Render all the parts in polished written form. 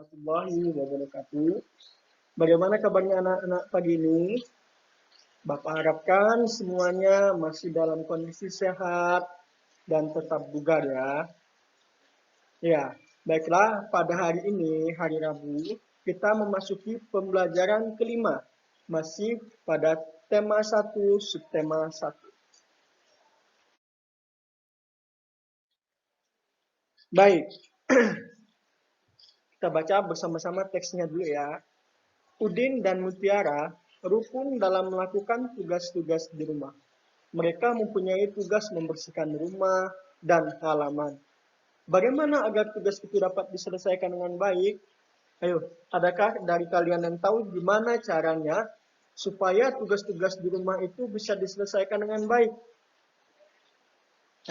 warahmatullahi wabarakatuh. Bagaimana kabarnya anak-anak pagi ini? Bapak harapkan semuanya masih dalam kondisi sehat dan tetap bugar ya. Ya, baiklah pada hari ini, hari Rabu, kita memasuki pembelajaran kelima. Masih pada tema 1, subtema 1. Baik, kita baca bersama-sama teksnya dulu ya. Udin dan Mutiara rukun dalam melakukan tugas-tugas di rumah. Mereka mempunyai tugas membersihkan rumah dan halaman. Bagaimana agar tugas itu dapat diselesaikan dengan baik? Ayo, adakah dari kalian yang tahu gimana caranya supaya tugas-tugas di rumah itu bisa diselesaikan dengan baik?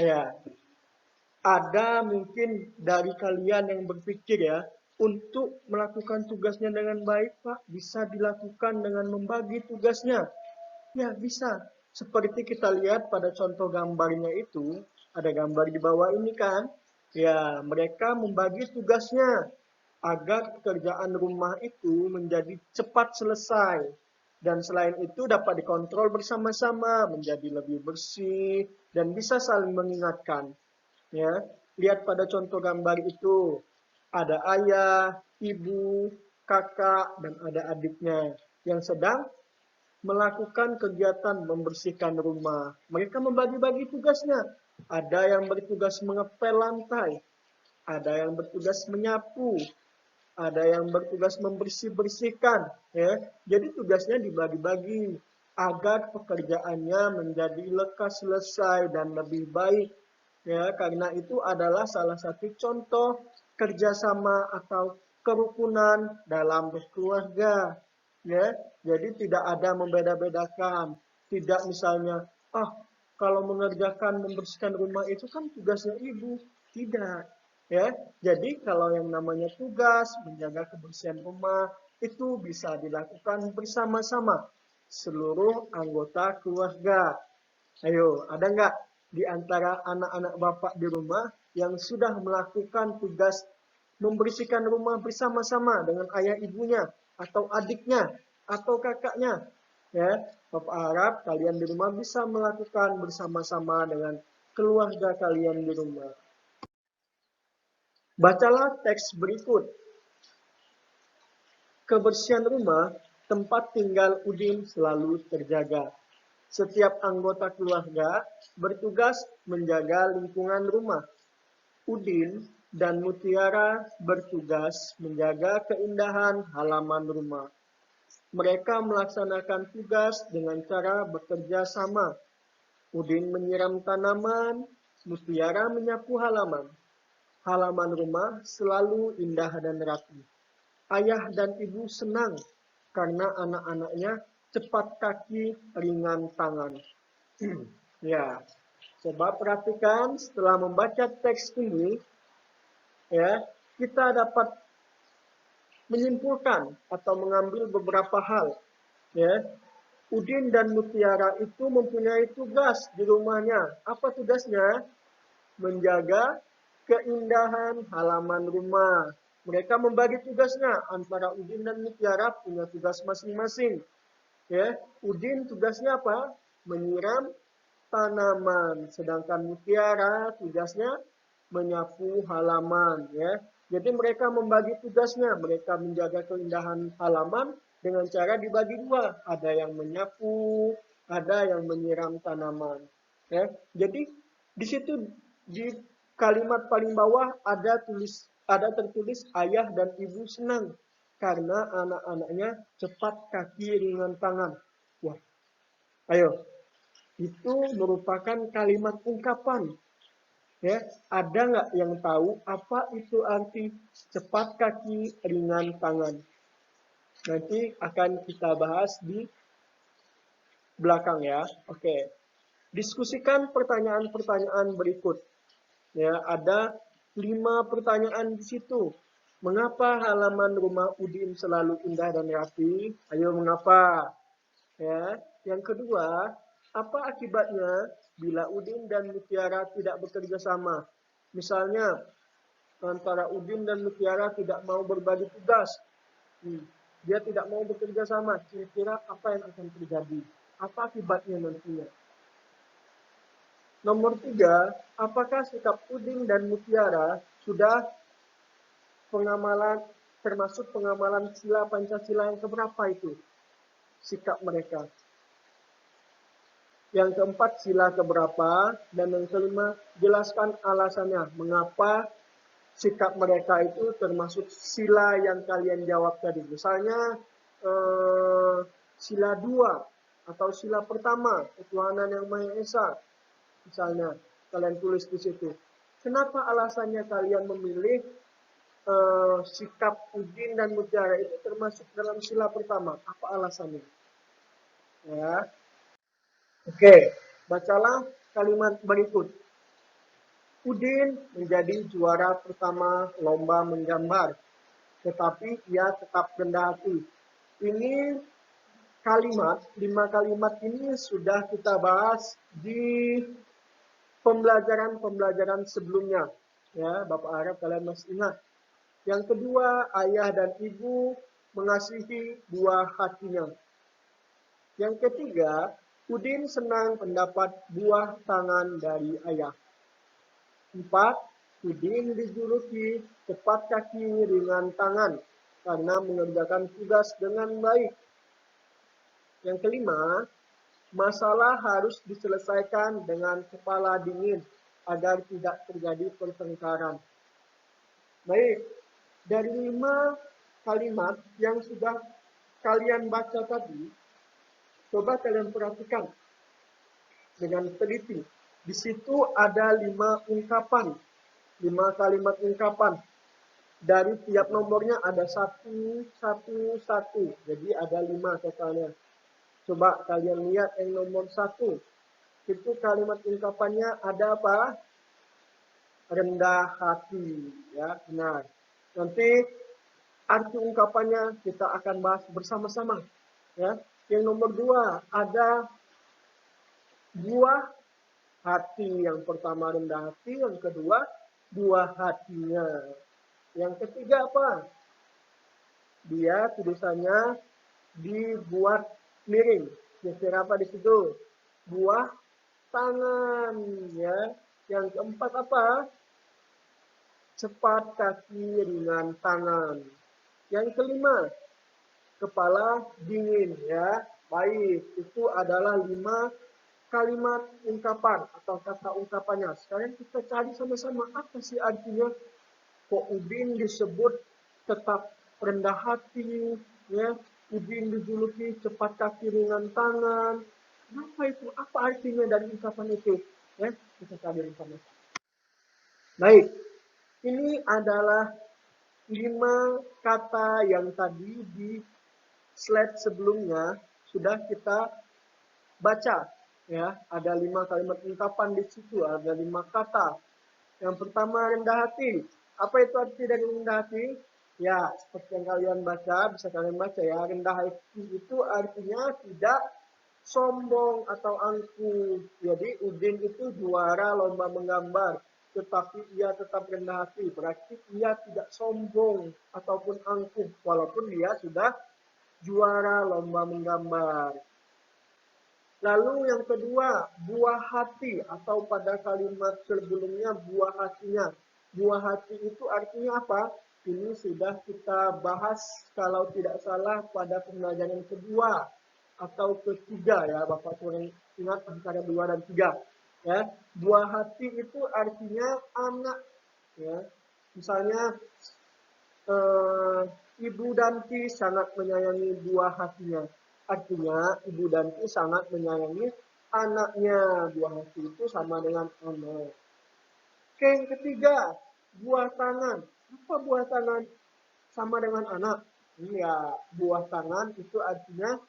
Ya, ada mungkin dari kalian yang berpikir ya, untuk melakukan tugasnya dengan baik, Pak, bisa dilakukan dengan membagi tugasnya. Ya, bisa. Seperti kita lihat pada contoh gambarnya itu, ada gambar di bawah ini kan. Ya, mereka membagi tugasnya agar pekerjaan rumah itu menjadi cepat selesai. Dan selain itu dapat dikontrol bersama-sama, menjadi lebih bersih, dan bisa saling mengingatkan. Ya, lihat pada contoh gambar itu, ada ayah, ibu, kakak, dan ada adiknya yang sedang melakukan kegiatan membersihkan rumah. Mereka membagi-bagi tugasnya. Ada yang bertugas mengepel lantai, ada yang bertugas menyapu, ada yang bertugas membersih-bersihkan. Ya. Jadi tugasnya dibagi-bagi agar pekerjaannya menjadi lekas selesai dan lebih baik. Ya, karena itu adalah salah satu contoh kerjasama atau kerukunan dalam berkeluarga. Ya, jadi tidak ada membeda-bedakan. Tidak misalnya, kalau mengerjakan membersihkan rumah itu kan tugasnya ibu. Tidak. Ya, jadi kalau yang namanya tugas menjaga kebersihan rumah itu bisa dilakukan bersama-sama seluruh anggota keluarga. Ayo, ada nggak di antara anak-anak bapak di rumah yang sudah melakukan tugas membersihkan rumah bersama-sama dengan ayah ibunya atau adiknya atau kakaknya? Ya, bapak harap kalian di rumah bisa melakukan bersama-sama dengan keluarga kalian di rumah. Bacalah teks berikut. Kebersihan rumah, tempat tinggal Udin selalu terjaga. Setiap anggota keluarga bertugas menjaga lingkungan rumah. Udin dan Mutiara bertugas menjaga keindahan halaman rumah. Mereka melaksanakan tugas dengan cara bekerja sama. Udin menyiram tanaman, Mutiara menyapu halaman. Halaman rumah selalu indah dan rapi. Ayah dan ibu senang karena anak-anaknya cepat kaki, ringan tangan. Ya, coba perhatikan setelah membaca teks ini, ya, kita dapat menyimpulkan atau mengambil beberapa hal. Ya, Udin dan Mutiara itu mempunyai tugas di rumahnya. Apa tugasnya? Menjaga keindahan halaman rumah. Mereka membagi tugasnya antara Udin dan Mutiara punya tugas masing-masing. Ya, Udin tugasnya apa? Menyiram tanaman, sedangkan Mutiara tugasnya menyapu halaman. Ya, jadi mereka membagi tugasnya. Mereka menjaga keindahan halaman dengan cara dibagi dua. Ada yang menyapu, ada yang menyiram tanaman. Ya, jadi di situ di kalimat paling bawah ada tertulis ayah dan ibu senang karena anak-anaknya cepat kaki ringan tangan. Wah, ayo, itu merupakan kalimat ungkapan. Ya, ada nggak yang tahu apa itu arti cepat kaki ringan tangan? Nanti akan kita bahas di belakang ya. Oke. Diskusikan pertanyaan-pertanyaan berikut. Ya, ada 5 pertanyaan di situ. Mengapa halaman rumah Udin selalu indah dan rapi? Ayo, mengapa? Ya. Yang kedua, apa akibatnya bila Udin dan Mutiara tidak bekerja sama? Misalnya, antara Udin dan Mutiara tidak mau berbagi tugas. Dia tidak mau bekerja sama. Kira-kira apa yang akan terjadi? Apa akibatnya nantinya? Nomor 3, apakah sikap Udin dan Mutiara sudah pengamalan, termasuk pengamalan sila Pancasila yang keberapa itu? Sikap mereka. Yang keempat, sila keberapa? Dan yang kelima, jelaskan alasannya. Mengapa sikap mereka itu termasuk sila yang kalian jawab tadi. Misalnya, sila 2 atau sila pertama, ketuhanan yang Maha Esa. Misalnya, kalian tulis di situ. Kenapa alasannya kalian memilih sikap Udin dan Mutiara itu termasuk dalam sila pertama? Apa alasannya? Ya. Oke, bacalah kalimat berikut. Udin menjadi juara pertama lomba menggambar, tetapi ia tetap rendah hati. Ini kalimat, 5 kalimat ini sudah kita bahas di pembelajaran sebelumnya. Ya, Bapak harap kalian masih ingat. Yang kedua, ayah dan ibu mengasihi buah hatinya. Yang ketiga, Udin senang mendapat buah tangan dari ayah. 4. Udin dijuluki cepat kaki ringan tangan karena mengerjakan tugas dengan baik. Yang kelima, masalah harus diselesaikan dengan kepala dingin agar tidak terjadi pertengkaran. Baik, dari 5 kalimat yang sudah kalian baca tadi, coba kalian perhatikan dengan teliti. Di situ ada 5 ungkapan, 5 kalimat ungkapan. Dari tiap nomornya ada 1, 1, 1. Jadi ada 5 totalnya. Coba kalian lihat yang nomor 1. Itu kalimat ungkapannya ada apa? Rendah hati. Ya, benar. Nanti arti ungkapannya kita akan bahas bersama-sama. Ya. Yang nomor 2 ada buah hati. Yang pertama rendah hati, yang kedua buah hatinya. Yang ketiga apa? Dia tulisannya dibuat miring. Geser apa di situ? Buah tangan, ya. Yang keempat apa? Cepat kaki ringan tangan. Yang kelima, kepala dingin, ya. Baik, itu adalah 5 kalimat ungkapan atau kata ungkapannya. Sekarang kita cari sama-sama apa sih artinya. Kok Udin disebut tetap rendah hati, ya. Udin dijuluki cepat kaki ringan tangan. Apa itu? Apa artinya dari ungkapan itu? Ya, kita cari bersama. Baik, ini adalah 5 kata yang tadi di slide sebelumnya sudah kita baca. Ya, ada 5 kalimat ungkapan di situ, ada 5 kata. Yang pertama rendah hati. Apa itu arti dari rendah hati? Ya, seperti yang kalian baca, bisa kalian baca ya. Rendah hati itu artinya tidak sombong atau angkuh. Jadi Udin itu juara lomba menggambar, tetapi ia tetap rendah hati. Berarti ia tidak sombong ataupun angkuh, walaupun dia sudah juara lomba menggambar. Lalu yang kedua, buah hati atau pada kalimat sebelumnya buah hatinya. Buah hati itu artinya apa? Ini sudah kita bahas kalau tidak salah pada pembelajaran kedua atau ketiga ya, Bapak kurang ingat antara 2 dan 3. Ya, buah hati itu artinya anak ya. Misalnya Ibu Danti sangat menyayangi buah hatinya. Artinya Ibu Danti sangat menyayangi anaknya. Buah hati itu sama dengan anak. Oke, yang ketiga, buah tangan. Apa buah tangan? Sama dengan anak. Iya, buah tangan itu artinya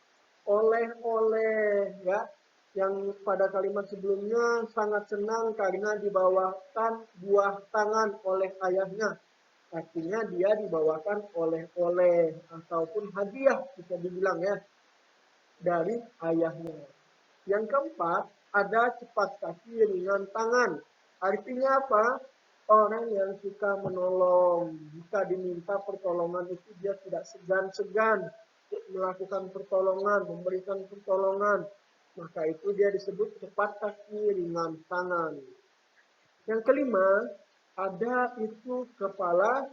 oleh-oleh ya. Yang pada kalimat sebelumnya sangat senang karena dibawakan buah tangan oleh ayahnya. Artinya dia dibawakan oleh-oleh ataupun hadiah bisa dibilang ya dari ayahnya. Yang keempat, ada cepat kaki ringan tangan. Artinya apa? orang yang suka menolong. Jika diminta pertolongan itu dia tidak segan-segan untuk melakukan pertolongan, memberikan pertolongan. Maka itu dia disebut cepat kaki, ringan tangan. Yang kelima, ada itu kepala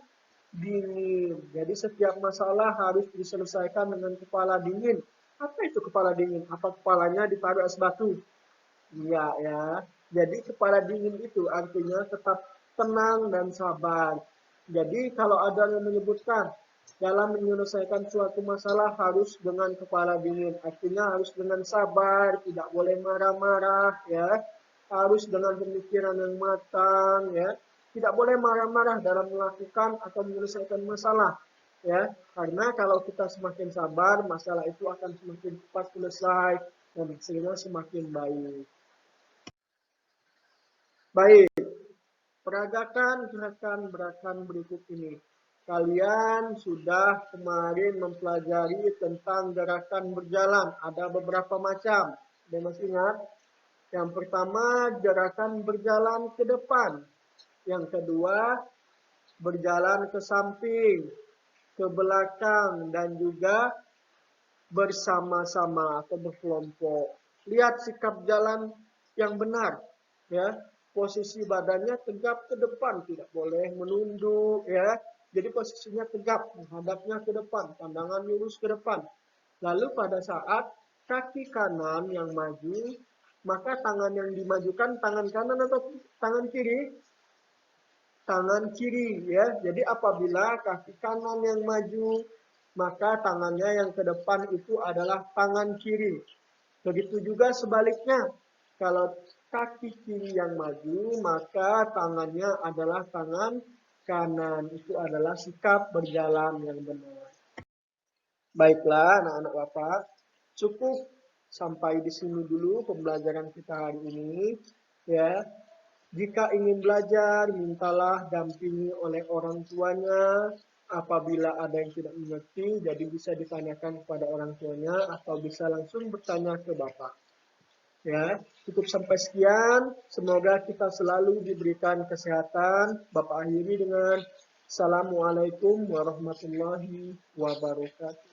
dingin. Jadi setiap masalah harus diselesaikan dengan kepala dingin. Apa itu kepala dingin? Apa kepalanya ditaruh es batu? Iya ya. Jadi kepala dingin itu artinya tetap tenang dan sabar. Jadi kalau ada yang menyebutkan dalam menyelesaikan suatu masalah harus dengan kepala dingin, artinya harus dengan sabar, tidak boleh marah-marah ya. Harus dengan pemikiran yang matang ya. Tidak boleh marah-marah dalam melakukan atau menyelesaikan masalah ya. Karena kalau kita semakin sabar, masalah itu akan semakin cepat selesai dan hasilnya semakin baik. Baik, peragakan gerakan-gerakan berikut ini. Kalian sudah kemarin mempelajari tentang gerakan berjalan. Ada beberapa macam. Ada masih ingat? Yang pertama, gerakan berjalan ke depan. Yang kedua, berjalan ke samping, ke belakang, dan juga bersama-sama atau berkelompok. Lihat sikap jalan yang benar, ya. Posisi badannya tegap ke depan, tidak boleh menunduk, ya. Jadi posisinya tegap, menghadapnya ke depan, pandangan lurus ke depan. Lalu pada saat kaki kanan yang maju, maka tangan yang dimajukan tangan kanan atau tangan kiri? Tangan kiri ya. Jadi apabila kaki kanan yang maju, maka tangannya yang ke depan itu adalah tangan kiri. Begitu juga sebaliknya. Kalau kaki kiri yang maju, maka tangannya adalah tangan kanan. Itu adalah sikap berjalan yang benar. Baiklah anak-anak Bapak, cukup sampai di sini dulu pembelajaran kita hari ini ya. Jika ingin belajar, mintalah dampingi oleh orang tuanya. Apabila ada yang tidak mengerti, jadi bisa ditanyakan kepada orang tuanya atau bisa langsung bertanya ke Bapak. Ya, cukup sampai sekian. Semoga kita selalu diberikan kesehatan. Bapak akhiri dengan Assalamualaikum warahmatullahi wabarakatuh.